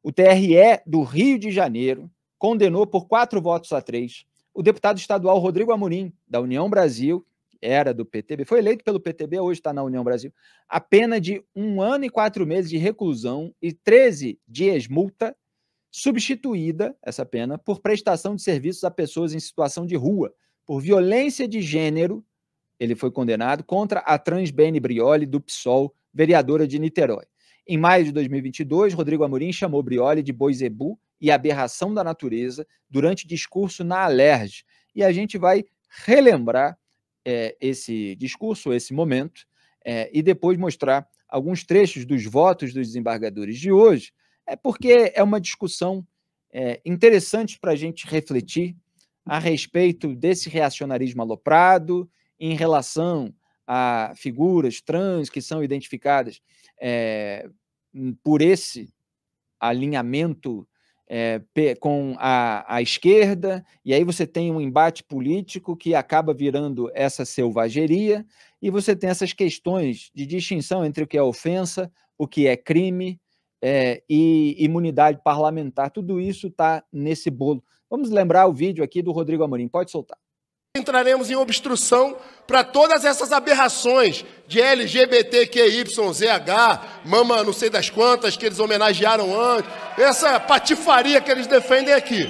O TRE do Rio de Janeiro condenou por 4 votos a 3 o deputado estadual Rodrigo Amorim, da União Brasil, era do PTB, foi eleito pelo PTB, hoje está na União Brasil, a pena de 1 ano e 4 meses de reclusão e 13 dias multa, substituída, essa pena, por prestação de serviços a pessoas em situação de rua, por violência de gênero. Ele foi condenado contra a Transbene Brioli, do PSOL, vereadora de Niterói. Em maio de 2022, Rodrigo Amorim chamou Brioli de boi zebu e aberração da natureza durante discurso na Alerj. E a gente vai relembrar esse discurso, esse momento, e depois mostrar alguns trechos dos votos dos desembargadores de hoje, porque é uma discussão interessante para a gente refletir a respeito desse reacionarismo aloprado em relação a figuras trans que são identificadas por esse alinhamento com a esquerda, e aí você tem um embate político que acaba virando essa selvageria, e você tem essas questões de distinção entre o que é ofensa, o que é crime, e imunidade parlamentar. Tudo isso está nesse bolo. Vamos lembrar o vídeo aqui do Rodrigo Amorim. Pode soltar. Entraremos em obstrução para todas essas aberrações de LGBTQYZH, mama não sei das quantas, que eles homenagearam antes, essa patifaria que eles defendem aqui.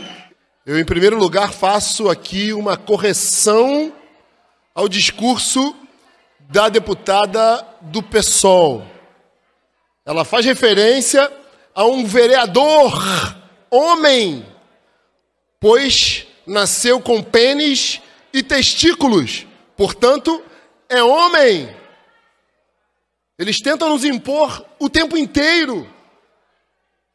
Eu, em primeiro lugar, faço aqui uma correção ao discurso da deputada do PSOL. Ela faz referência a um vereador homem, pois nasceu com pênis e testículos, portanto, é homem. Eles tentam nos impor o tempo inteiro.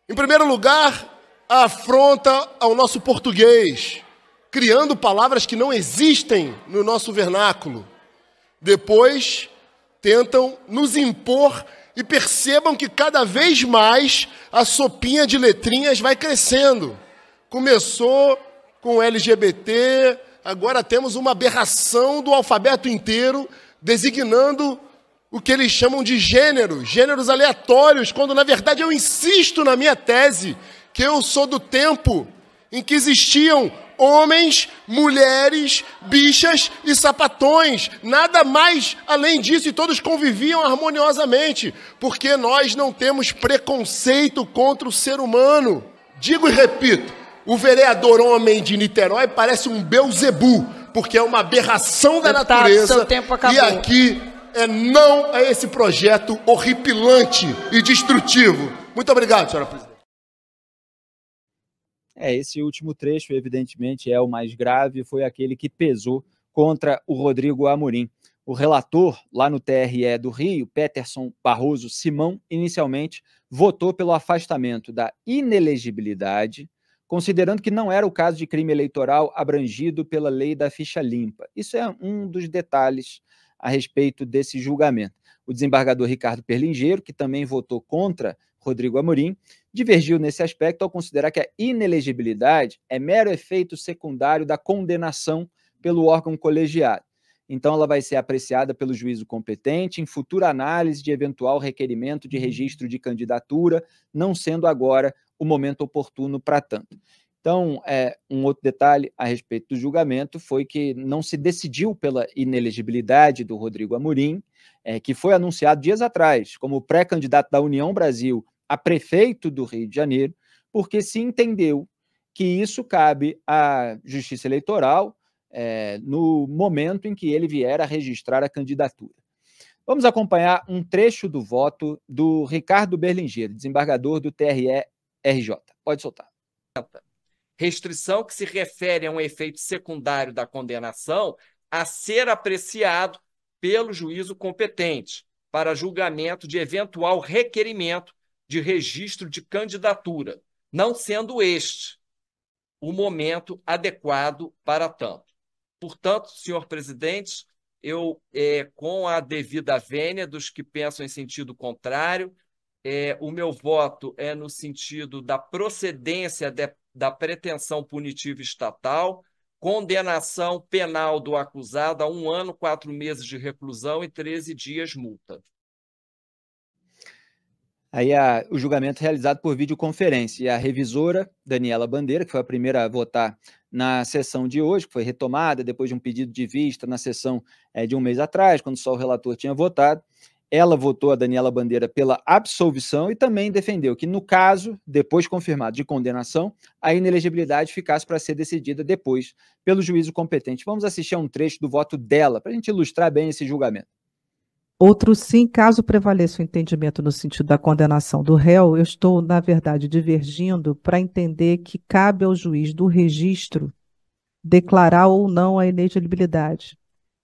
Em primeiro lugar, a afronta ao nosso português, criando palavras que não existem no nosso vernáculo. Depois, tentam nos impor e percebam que cada vez mais a sopinha de letrinhas vai crescendo. Começou com LGBT, agora temos uma aberração do alfabeto inteiro, designando o que eles chamam de gêneros aleatórios, quando, na verdade, eu insisto na minha tese que eu sou do tempo em que existiam homens, mulheres, bichas e sapatões. Nada mais além disso, e todos conviviam harmoniosamente, porque nós não temos preconceito contra o ser humano. Digo e repito, o vereador homem de Niterói parece um Beelzebu, porque é uma aberração da natureza. Seu tempo acabou. E aqui não a esse projeto horripilante e destrutivo. Muito obrigado, senhora presidente. Esse último trecho, evidentemente, é o mais grave, foi aquele que pesou contra o Rodrigo Amorim. O relator, lá no TRE do Rio, Peterson Barroso Simão, inicialmente votou pelo afastamento da inelegibilidade, considerando que não era o caso de crime eleitoral abrangido pela lei da ficha limpa. Isso é um dos detalhes a respeito desse julgamento. O desembargador Ricardo Perlingeiro, que também votou contra Rodrigo Amorim, divergiu nesse aspecto ao considerar que a inelegibilidade é mero efeito secundário da condenação pelo órgão colegiado. Então, ela vai ser apreciada pelo juízo competente em futura análise de eventual requerimento de registro de candidatura, não sendo agora o momento oportuno para tanto. Então, um outro detalhe a respeito do julgamento foi que não se decidiu pela inelegibilidade do Rodrigo Amorim, que foi anunciado dias atrás como pré-candidato da União Brasil a prefeito do Rio de Janeiro, porque se entendeu que isso cabe à Justiça Eleitoral no momento em que ele vier a registrar a candidatura. Vamos acompanhar um trecho do voto do Ricardo Berlingeiro, desembargador do TRE-RJ. Pode soltar. Restrição que se refere a um efeito secundário da condenação a ser apreciado pelo juízo competente para julgamento de eventual requerimento de registro de candidatura, não sendo este o momento adequado para tanto. Portanto, senhor presidente, eu, com a devida vênia dos que pensam em sentido contrário, o meu voto é no sentido da procedência da pretensão punitiva estatal, condenação penal do acusado a 1 ano, 4 meses de reclusão e 13 dias multa. Aí o julgamento realizado por videoconferência. E a revisora Daniela Bandeira, que foi a primeira a votar na sessão de hoje, que foi retomada depois de um pedido de vista na sessão de um mês atrás, quando só o relator tinha votado, ela votou, a Daniela Bandeira, pela absolvição e também defendeu que, no caso, depois confirmado de condenação, a inelegibilidade ficasse para ser decidida depois pelo juízo competente. Vamos assistir a um trecho do voto dela, para a gente ilustrar bem esse julgamento. Outro sim, caso prevaleça o entendimento no sentido da condenação do réu, eu estou, na verdade, divergindo para entender que cabe ao juiz do registro declarar ou não a inelegibilidade.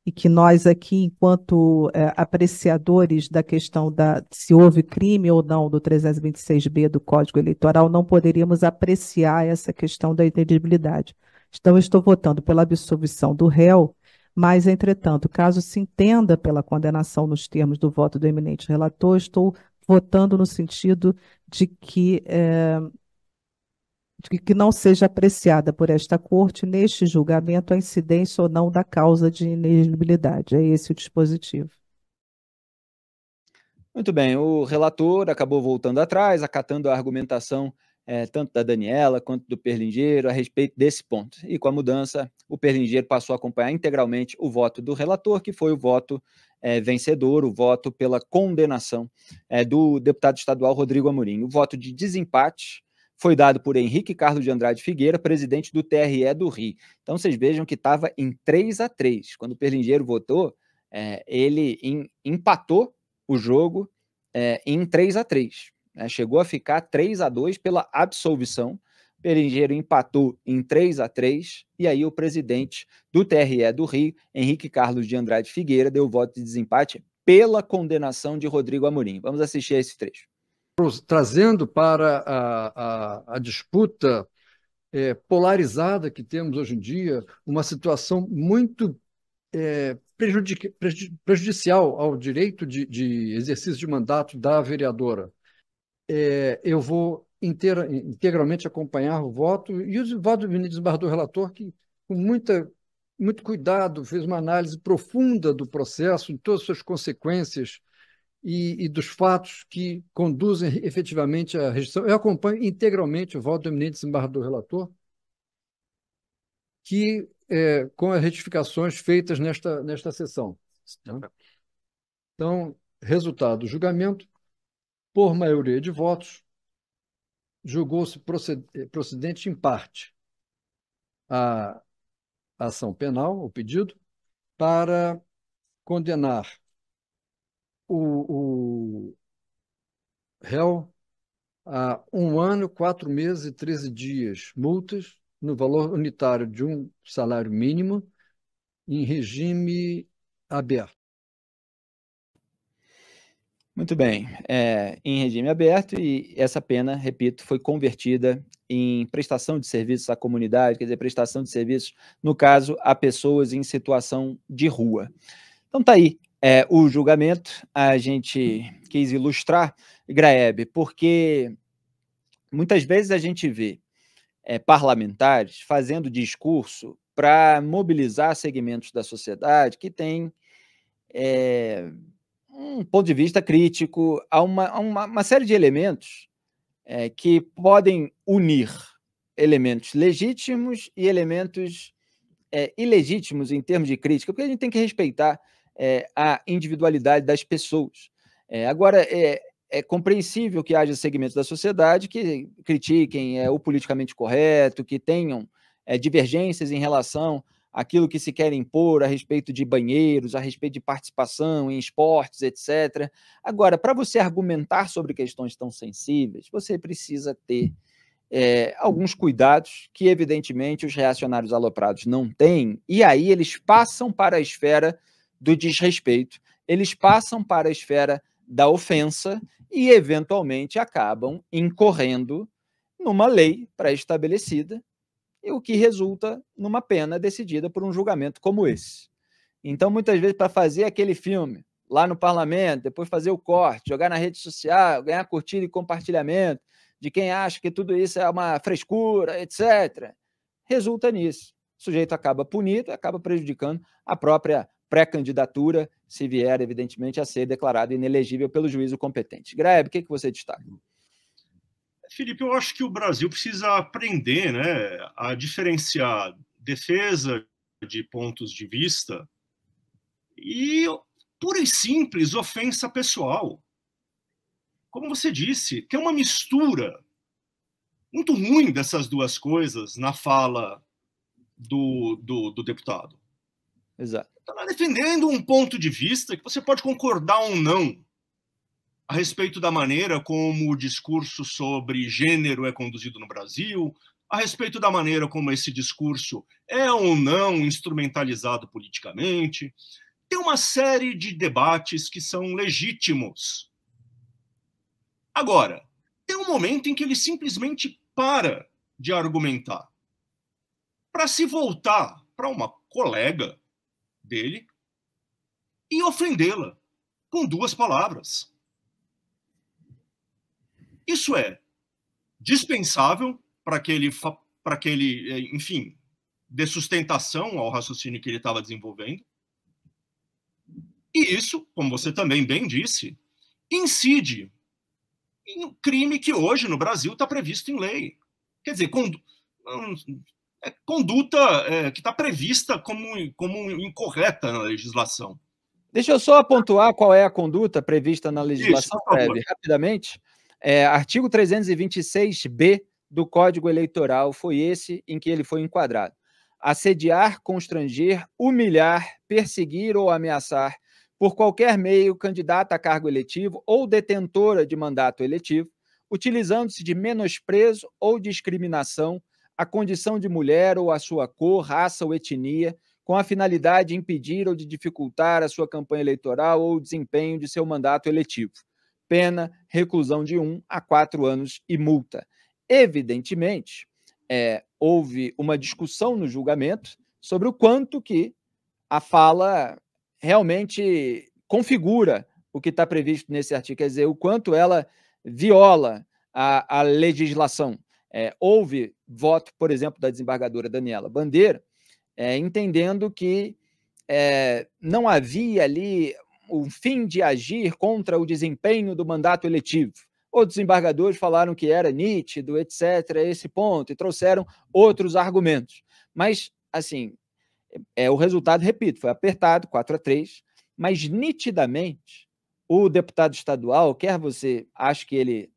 E que nós aqui, enquanto apreciadores da questão se houve crime ou não do 326B do Código Eleitoral, não poderíamos apreciar essa questão da inelegibilidade. Então, eu estou votando pela absolvição do réu, mas, entretanto, caso se entenda pela condenação nos termos do voto do eminente relator, estou votando no sentido de que não seja apreciada por esta Corte, neste julgamento, a incidência ou não da causa de inelegibilidade. É esse o dispositivo. Muito bem, o relator acabou voltando atrás, acatando a argumentação tanto da Daniela quanto do Perlingeiro a respeito desse ponto. E com a mudança, o Perlingeiro passou a acompanhar integralmente o voto do relator, que foi o voto vencedor, o voto pela condenação do deputado estadual Rodrigo Amorim. O voto de desempate foi dado por Henrique Carlos de Andrade Figueira, presidente do TRE do Rio. Então, vocês vejam que estava em 3-3. Quando o Perlingeiro votou, ele empatou o jogo em 3-3. Chegou a ficar 3-2 pela absolvição. Perlingeiro empatou em 3-3, e aí o presidente do TRE do Rio, Henrique Carlos de Andrade Figueira, deu voto de desempate pela condenação de Rodrigo Amorim. Vamos assistir a esse trecho. Trazendo para a disputa polarizada que temos hoje em dia, uma situação muito prejudicial ao direito de exercício de mandato da vereadora. Eu vou integralmente acompanhar o voto, e o voto do Vinícius Barra, do relator, que com muito cuidado fez uma análise profunda do processo, em todas as suas consequências, e dos fatos que conduzem efetivamente à rejeição. Eu acompanho integralmente o voto do eminente desembargador relator, que, com as retificações feitas nesta sessão. Então, resultado do julgamento, por maioria de votos, julgou-se procedente em parte a ação penal, o pedido, para condenar o réu a 1 ano, 4 meses e 13 dias, multas no valor unitário de um salário mínimo em regime aberto. Muito bem, em regime aberto, e essa pena, repito, foi convertida em prestação de serviços à comunidade, quer dizer, prestação de serviços, no caso, a pessoas em situação de rua. Então tá aí o julgamento. A gente quis ilustrar, Graeb, porque muitas vezes a gente vê parlamentares fazendo discurso para mobilizar segmentos da sociedade que têm um ponto de vista crítico a uma série de elementos que podem unir elementos legítimos e elementos ilegítimos em termos de crítica, porque a gente tem que respeitar a individualidade das pessoas. Agora, é compreensível que haja segmentos da sociedade que critiquem o politicamente correto, que tenham divergências em relação àquilo que se quer impor a respeito de banheiros, a respeito de participação em esportes, etc. Agora, para você argumentar sobre questões tão sensíveis, você precisa ter alguns cuidados que, evidentemente, os reacionários aloprados não têm, e aí eles passam para a esfera do desrespeito, eles passam para a esfera da ofensa e, eventualmente, acabam incorrendo numa lei pré-estabelecida, e o que resulta numa pena decidida por um julgamento como esse. Então, muitas vezes, para fazer aquele filme lá no parlamento, depois fazer o corte, jogar na rede social, ganhar curtida e compartilhamento, de quem acha que tudo isso é uma frescura, etc., resulta nisso. O sujeito acaba punido, acaba prejudicando a própria pré-candidatura, se vier, evidentemente, a ser declarado inelegível pelo juízo competente. Graeb, o que você destaca? Felipe, eu acho que o Brasil precisa aprender, né, a diferenciar defesa de pontos de vista e pura e simples ofensa pessoal. Como você disse, tem uma mistura muito ruim dessas duas coisas na fala do deputado. Exato. Está defendendo um ponto de vista que você pode concordar ou não a respeito da maneira como o discurso sobre gênero é conduzido no Brasil, a respeito da maneira como esse discurso é ou não instrumentalizado politicamente. Tem uma série de debates que são legítimos. Agora, tem um momento em que ele simplesmente para de argumentar para se voltar para uma colega dele e ofendê-la com duas palavras. Isso é dispensável para que ele, enfim, dê sustentação ao raciocínio que ele estava desenvolvendo. E isso, como você também bem disse, incide em um crime que hoje no Brasil está previsto em lei. Quer dizer, conduta que está prevista como incorreta na legislação. Deixa eu só pontuar qual é a conduta prevista na legislação, Graeb, rapidamente. Artigo 326b do Código Eleitoral foi esse em que ele foi enquadrado. Assediar, constranger, humilhar, perseguir ou ameaçar por qualquer meio candidata a cargo eletivo ou detentora de mandato eletivo, utilizando-se de menosprezo ou discriminação à condição de mulher ou à sua cor, raça ou etnia, com a finalidade de impedir ou de dificultar a sua campanha eleitoral ou o desempenho de seu mandato eletivo. Pena, reclusão de 1 a 4 anos e multa. Evidentemente, houve uma discussão no julgamento sobre o quanto que a fala realmente configura o que está previsto nesse artigo, quer dizer, o quanto ela viola a legislação. Houve voto, por exemplo, da desembargadora Daniela Bandeira, entendendo que não havia ali o fim de agir contra o desempenho do mandato eletivo. Outros desembargadores falaram que era nítido, etc., esse ponto, e trouxeram outros argumentos. Mas, assim, o resultado, repito, foi apertado, 4-3, mas nitidamente o deputado estadual, quer você ache que ele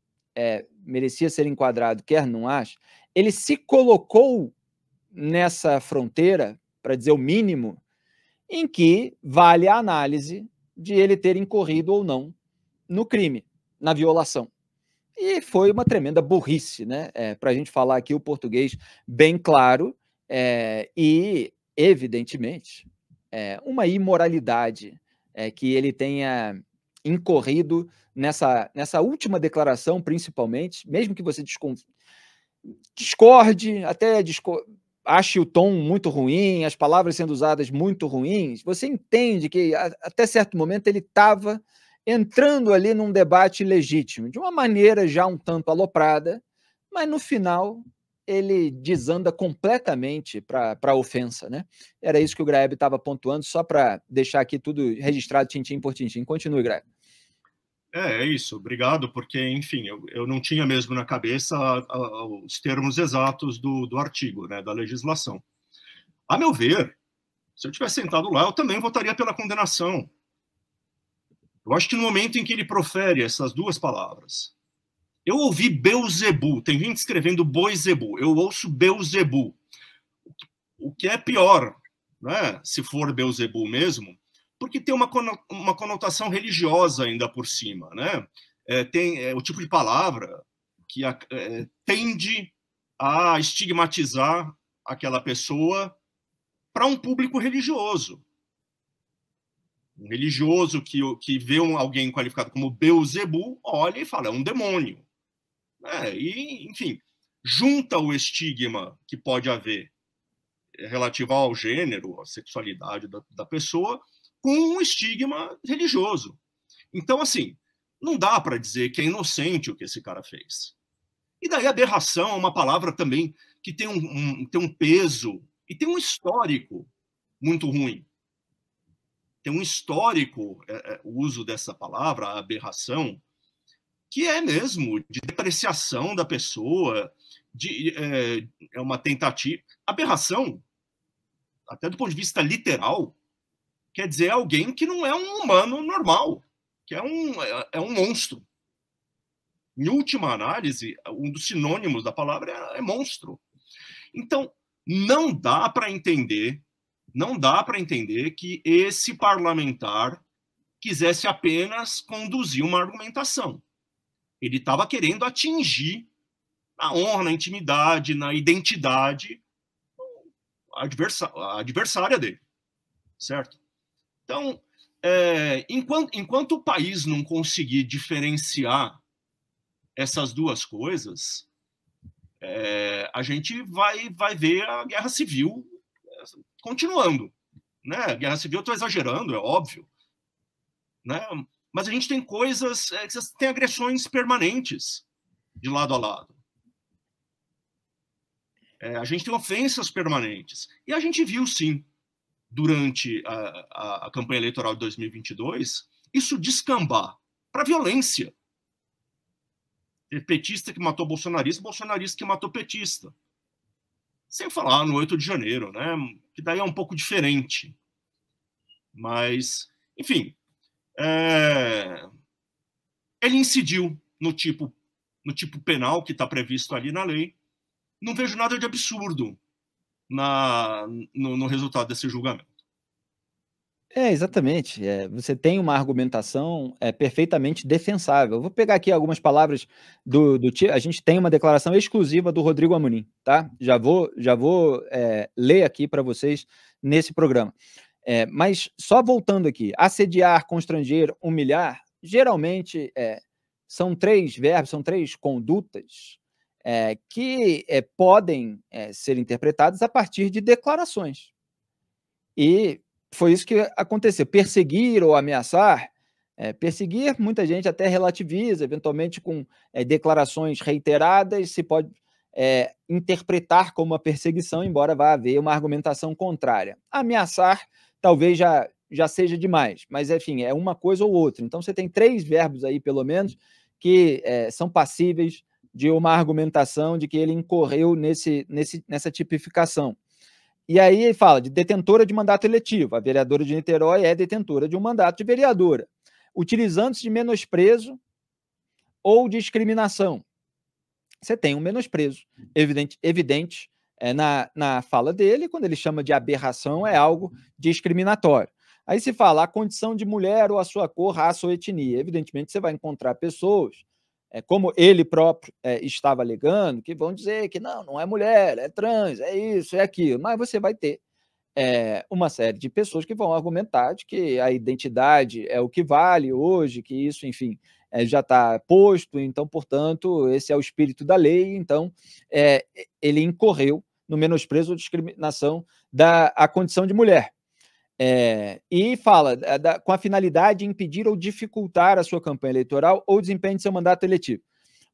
merecia ser enquadrado, quer não ache, ele se colocou nessa fronteira, para dizer o mínimo, em que vale a análise de ele ter incorrido ou não no crime, na violação. E foi uma tremenda burrice, né? Para a gente falar aqui o português bem claro e, evidentemente, uma imoralidade que ele tenha incorrido nessa última declaração, principalmente, mesmo que você discorde, ache o tom muito ruim, as palavras sendo usadas muito ruins, você entende que até certo momento ele estava entrando ali num debate legítimo, de uma maneira já um tanto aloprada, mas no final ele desanda completamente para a ofensa, né? Era isso que o Graeb estava pontuando, só para deixar aqui tudo registrado tintim por tintim. Continue, Graeb. É isso, obrigado, porque, enfim, eu não tinha mesmo na cabeça os termos exatos do artigo, né, da legislação. A meu ver, se eu tivesse sentado lá, eu também votaria pela condenação. Eu acho que no momento em que ele profere essas duas palavras, eu ouvi Beuzebu, tem gente escrevendo Boizebu, eu ouço Beuzebu, o que é pior, né, se for Beuzebu mesmo, porque tem uma conotação religiosa ainda por cima, né? Tem o tipo de palavra que tende a estigmatizar aquela pessoa para um público religioso. Um religioso que vê alguém qualificado como Beuzebu, olha e fala, é um demônio. E, enfim, junta o estigma que pode haver relativo ao gênero, à sexualidade da pessoa, com um estigma religioso. Então, assim, não dá para dizer que é inocente o que esse cara fez. E daí aberração é uma palavra também que tem um peso e tem um histórico muito ruim. tem um histórico, o uso dessa palavra, a aberração, que é mesmo de depreciação da pessoa, é uma tentativa. Aberração, até do ponto de vista literal, quer dizer alguém que não é um humano normal, que é um monstro. Em última análise, um dos sinônimos da palavra é monstro. Então, não dá para entender que esse parlamentar quisesse apenas conduzir uma argumentação. Ele estava querendo atingir na honra, na intimidade, na identidade a adversária dele, certo? Então, enquanto o país não conseguir diferenciar essas duas coisas, a gente vai ver a guerra civil continuando. Né? A guerra civil, eu estou exagerando, é óbvio. Né? Mas a gente tem coisas, tem agressões permanentes de lado a lado. A gente tem ofensas permanentes. E a gente viu, sim, durante a campanha eleitoral de 2022, isso descambar para violência. Teve petista que matou bolsonarista, bolsonarista que matou petista. Sem falar no 8 de janeiro, né? Que daí é um pouco diferente. Mas, enfim, ele incidiu no tipo penal que está previsto ali na lei. Não vejo nada de absurdo no resultado desse julgamento. Exatamente. Você tem uma argumentação perfeitamente defensável. Eu vou pegar aqui algumas palavras a gente tem uma declaração exclusiva do Rodrigo Amorim, tá? Já vou ler aqui para vocês nesse programa. Mas só voltando aqui, assediar, constranger, humilhar, geralmente são 3 verbos, são 3 condutas que podem ser interpretadas a partir de declarações. E foi isso que aconteceu. Perseguir ou ameaçar, perseguir, muita gente até relativiza, eventualmente com declarações reiteradas, se pode interpretar como uma perseguição, embora vá haver uma argumentação contrária. Ameaçar talvez já seja demais, mas, enfim, é uma coisa ou outra. Então, você tem 3 verbos aí, pelo menos, que são passíveis de uma argumentação de que ele incorreu nessa tipificação. E aí ele fala de detentora de mandato eletivo. A vereadora de Niterói é detentora de um mandato de vereadora, utilizando-se de menosprezo ou discriminação. Você tem um menosprezo evidente na fala dele, quando ele chama de aberração, é algo discriminatório. Aí se fala a condição de mulher ou a sua cor, raça ou etnia. Evidentemente, você vai encontrar pessoas, como ele próprio estava alegando, que vão dizer que não é mulher, é trans, é isso, é aquilo. Mas você vai ter uma série de pessoas que vão argumentar de que a identidade é o que vale hoje, que isso, enfim, já está posto, então, portanto, esse é o espírito da lei, então ele incorreu no menosprezo ou discriminação da condição de mulher. E fala com a finalidade de impedir ou dificultar a sua campanha eleitoral ou desempenho de seu mandato eletivo.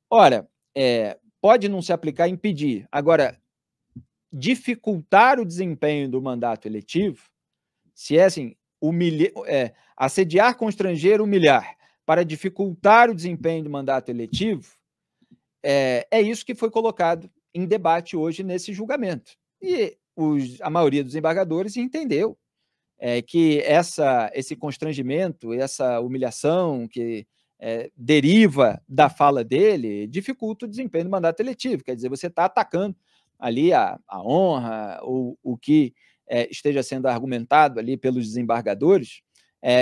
Ora, pode não se aplicar a impedir. Agora, dificultar o desempenho do mandato eletivo, se é assim, assediar, constranger, humilhar, para dificultar o desempenho do mandato eletivo, é isso que foi colocado em debate hoje nesse julgamento. E a maioria dos desembargadores entendeu que esse constrangimento, essa humilhação que deriva da fala dele, dificulta o desempenho do mandato eletivo. Quer dizer, você está atacando ali a honra, ou o que esteja sendo argumentado ali pelos desembargadores,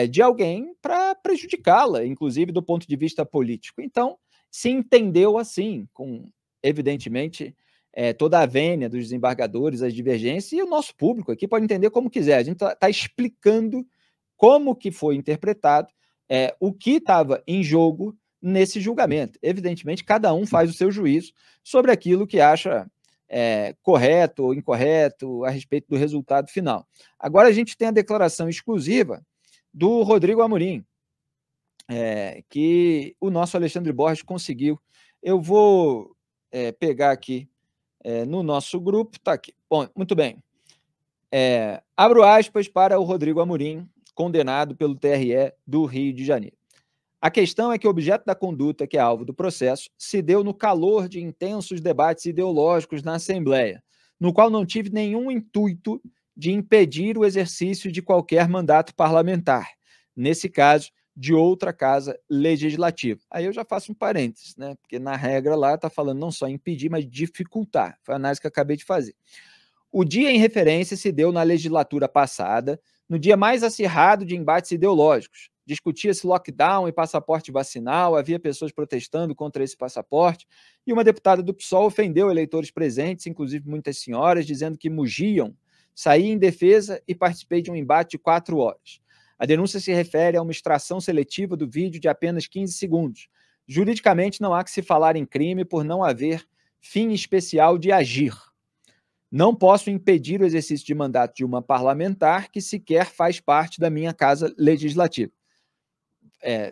de alguém para prejudicá-la, inclusive do ponto de vista político. Então, se entendeu assim, com, evidentemente, toda a vênia dos desembargadores, as divergências, e o nosso público aqui pode entender como quiser. A gente está explicando como que foi interpretado, o que estava em jogo nesse julgamento. Evidentemente, cada um faz o seu juízo sobre aquilo que acha correto ou incorreto a respeito do resultado final. Agora a gente tem a declaração exclusiva do Rodrigo Amorim, que o nosso Alexandre Borges conseguiu. Eu vou pegar aqui no nosso grupo, está aqui. Bom, muito bem. Abro aspas para o Rodrigo Amorim, condenado pelo TRE do Rio de Janeiro. A questão é que o objeto da conduta, que é alvo do processo, se deu no calor de intensos debates ideológicos na Assembleia, no qual não tive nenhum intuito de impedir o exercício de qualquer mandato parlamentar, nesse caso, de outra casa legislativa. Aí eu já faço um parênteses, né? Porque na regra lá está falando não só impedir, mas dificultar. Foi a análise que eu acabei de fazer. O dia em referência se deu na legislatura passada, no dia mais acirrado de embates ideológicos. Discutia-se lockdown e passaporte vacinal, havia pessoas protestando contra esse passaporte, e uma deputada do PSOL ofendeu eleitores presentes, inclusive muitas senhoras, dizendo que mugiam. Saí em defesa e participei de um embate de 4 horas. A denúncia se refere a uma extração seletiva do vídeo de apenas 15 segundos. Juridicamente, não há que se falar em crime por não haver fim especial de agir. Não posso impedir o exercício de mandato de uma parlamentar que sequer faz parte da minha casa legislativa.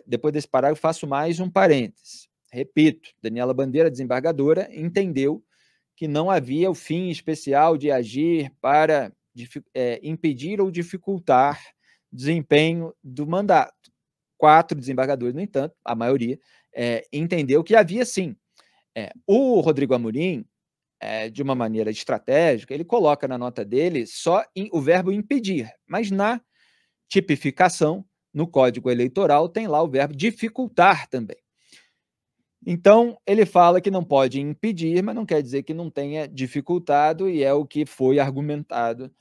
Depois desse parágrafo, faço mais um parêntese. Repito, Daniela Bandeira, desembargadora, entendeu que não havia o fim especial de agir para impedir ou dificultar desempenho do mandato. 4 desembargadores, no entanto, a maioria, entendeu que havia sim. O Rodrigo Amorim, de uma maneira estratégica, ele coloca na nota dele só o verbo impedir, mas na tipificação, no Código Eleitoral, tem lá o verbo dificultar também. Então, ele fala que não pode impedir, mas não quer dizer que não tenha dificultado, e é o que foi argumentado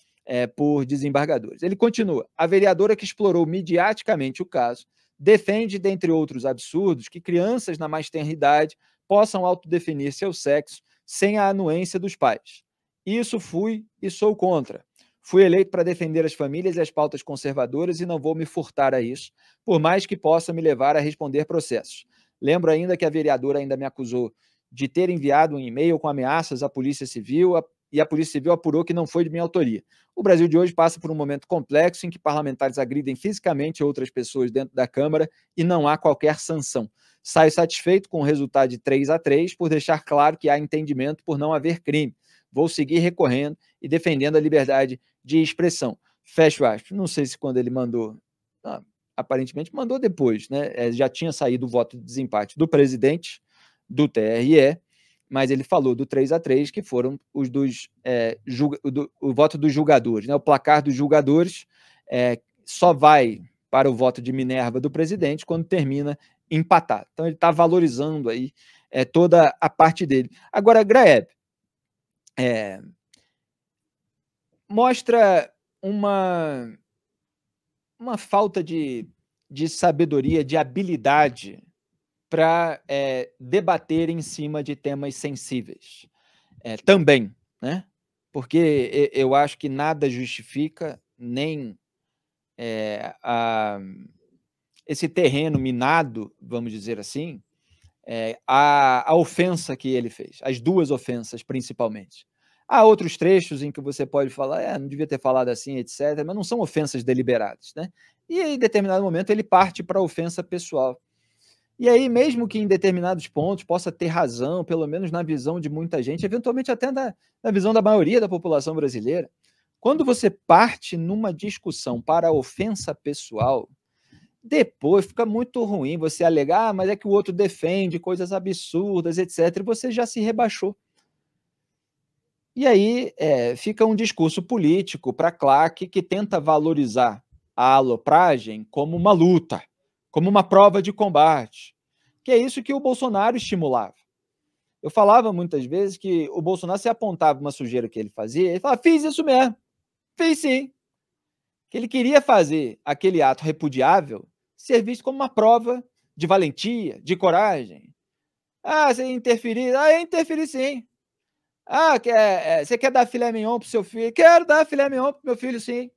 por desembargadores. Ele continua: a vereadora que explorou midiaticamente o caso defende, dentre outros absurdos, que crianças na mais tenra idade possam autodefinir seu sexo sem a anuência dos pais. Isso fui e sou contra. Fui eleito para defender as famílias e as pautas conservadoras e não vou me furtar a isso, por mais que possa me levar a responder processos. Lembro ainda que a vereadora ainda me acusou de ter enviado um e-mail com ameaças à Polícia Civil e a Polícia Civil apurou que não foi de minha autoria. O Brasil de hoje passa por um momento complexo em que parlamentares agridem fisicamente outras pessoas dentro da Câmara e não há qualquer sanção. Saio satisfeito com o resultado de 3-3 por deixar claro que há entendimento por não haver crime. Vou seguir recorrendo e defendendo a liberdade de expressão. Fecho aspas. Não sei se quando ele mandou, aparentemente mandou depois, né? Já tinha saído o voto de desempate do presidente do TRE, mas ele falou do 3-3, que foram os dos o voto dos julgadores, né? O placar dos julgadores só vai para o voto de Minerva do presidente quando termina empatado. Então ele está valorizando aí toda a parte dele. Agora, Graeb, mostra uma falta de sabedoria, de habilidade para debater em cima de temas sensíveis. Também, né? Porque eu acho que nada justifica nem esse terreno minado, vamos dizer assim, a ofensa que ele fez, as 2 ofensas principalmente. Há outros trechos em que você pode falar, não devia ter falado assim, etc., mas não são ofensas deliberadas, né? E em determinado momento ele parte para a ofensa pessoal. E aí, mesmo que em determinados pontos possa ter razão, pelo menos na visão de muita gente, eventualmente até na visão da maioria da população brasileira, quando você parte numa discussão para a ofensa pessoal, depois fica muito ruim você alegar, mas é que o outro defende coisas absurdas, etc., e você já se rebaixou. E aí fica um discurso político para a claque que tenta valorizar a alopragem como uma luta, como uma prova de combate, que é isso que o Bolsonaro estimulava. Eu falava muitas vezes que o Bolsonaro, se apontava uma sujeira que ele fazia, ele falava, fiz isso mesmo, fiz sim. Que ele queria fazer aquele ato repudiável ser visto como uma prova de valentia, de coragem. Você interferir? Eu interferi sim. Você quer dar filé mignon para o seu filho? Quero dar filé mignon para o meu filho, sim.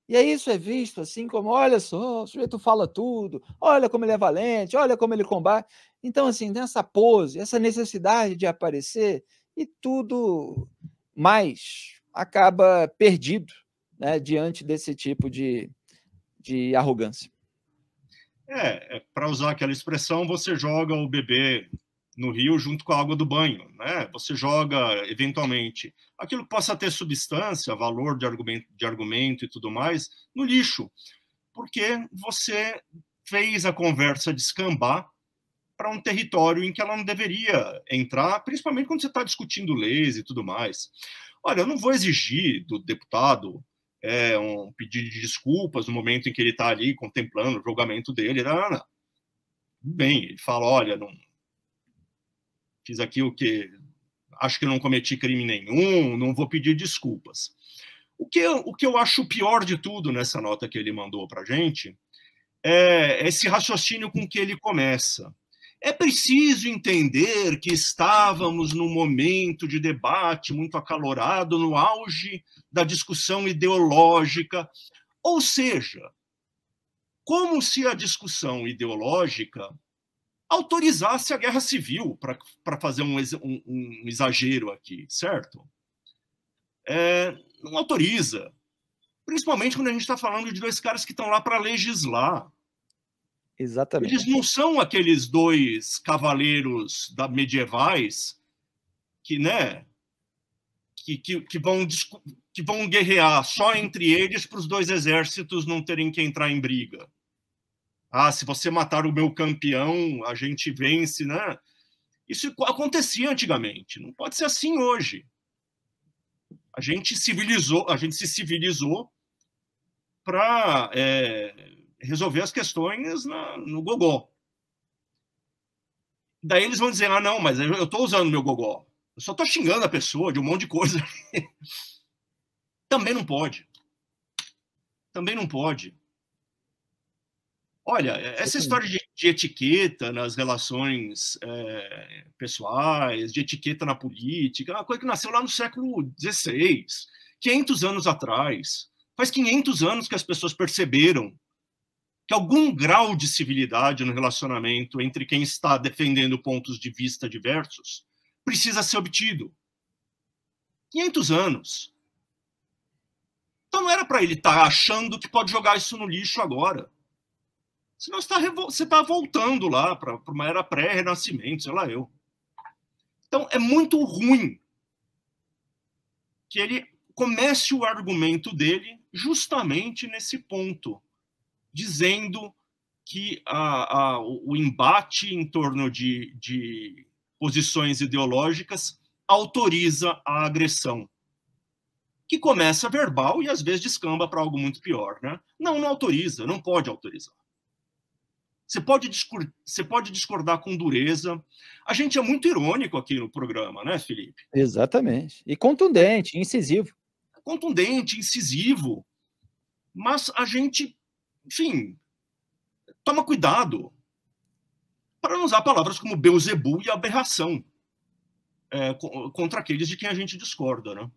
E aí isso é visto assim como, olha só, o sujeito fala tudo, olha como ele é valente, olha como ele combate. Então, assim, nessa pose, essa necessidade de aparecer, e tudo mais acaba perdido, né, diante desse tipo de arrogância. Para usar aquela expressão, você joga o bebê no rio junto com a água do banho, né? Você joga, eventualmente, aquilo que possa ter substância, valor de argumento e tudo mais, no lixo. porque você fez a conversa descambar para um território em que ela não deveria entrar, principalmente quando você está discutindo leis e tudo mais. Olha, eu não vou exigir do deputado um pedido de desculpas no momento em que ele está ali contemplando o julgamento dele. Não. Bem, ele fala, olha, não fiz aqui o que... Acho que não cometi crime nenhum, não vou pedir desculpas. O que eu acho pior de tudo nessa nota que ele mandou para a gente é esse raciocínio com que ele começa. É preciso entender que estávamos num momento de debate muito acalorado, no auge da discussão ideológica. Ou seja, como se a discussão ideológica autorizasse a guerra civil, para fazer um exagero aqui, certo? Não autoriza. Principalmente quando a gente está falando de dois caras que estão lá para legislar. Exatamente. Eles não são aqueles dois cavaleiros medievais que, né, que vão guerrear só entre eles para os dois exércitos não terem que entrar em briga. Ah, se você matar o meu campeão, a gente vence, né? Isso acontecia antigamente. Não pode ser assim hoje. A gente se civilizou para resolver as questões no gogó. Daí eles vão dizer, ah, não, mas eu estou usando meu gogó. Eu só estou xingando a pessoa de um monte de coisa. Também não pode. Também não pode. Olha, essa história de etiqueta nas relações pessoais, de etiqueta na política, é uma coisa que nasceu lá no século XVI, 500 anos atrás. Faz 500 anos que as pessoas perceberam que algum grau de civilidade no relacionamento entre quem está defendendo pontos de vista diversos precisa ser obtido. 500 anos. Então não era para ele estar achando que pode jogar isso no lixo agora. Senão você está voltando lá para uma era pré-renascimento, sei lá eu. Então, é muito ruim que ele comece o argumento dele justamente nesse ponto, dizendo que o embate em torno de posições ideológicas autoriza a agressão, que começa verbal e às vezes descamba para algo muito pior, né? Não autoriza, não pode autorizar. Você pode discordar com dureza. A gente é muito irônico aqui no programa, né, Felipe? Exatamente. E contundente, incisivo. Contundente, incisivo. Mas a gente, enfim, toma cuidado para não usar palavras como Beelzebub e aberração contra aqueles de quem a gente discorda, né?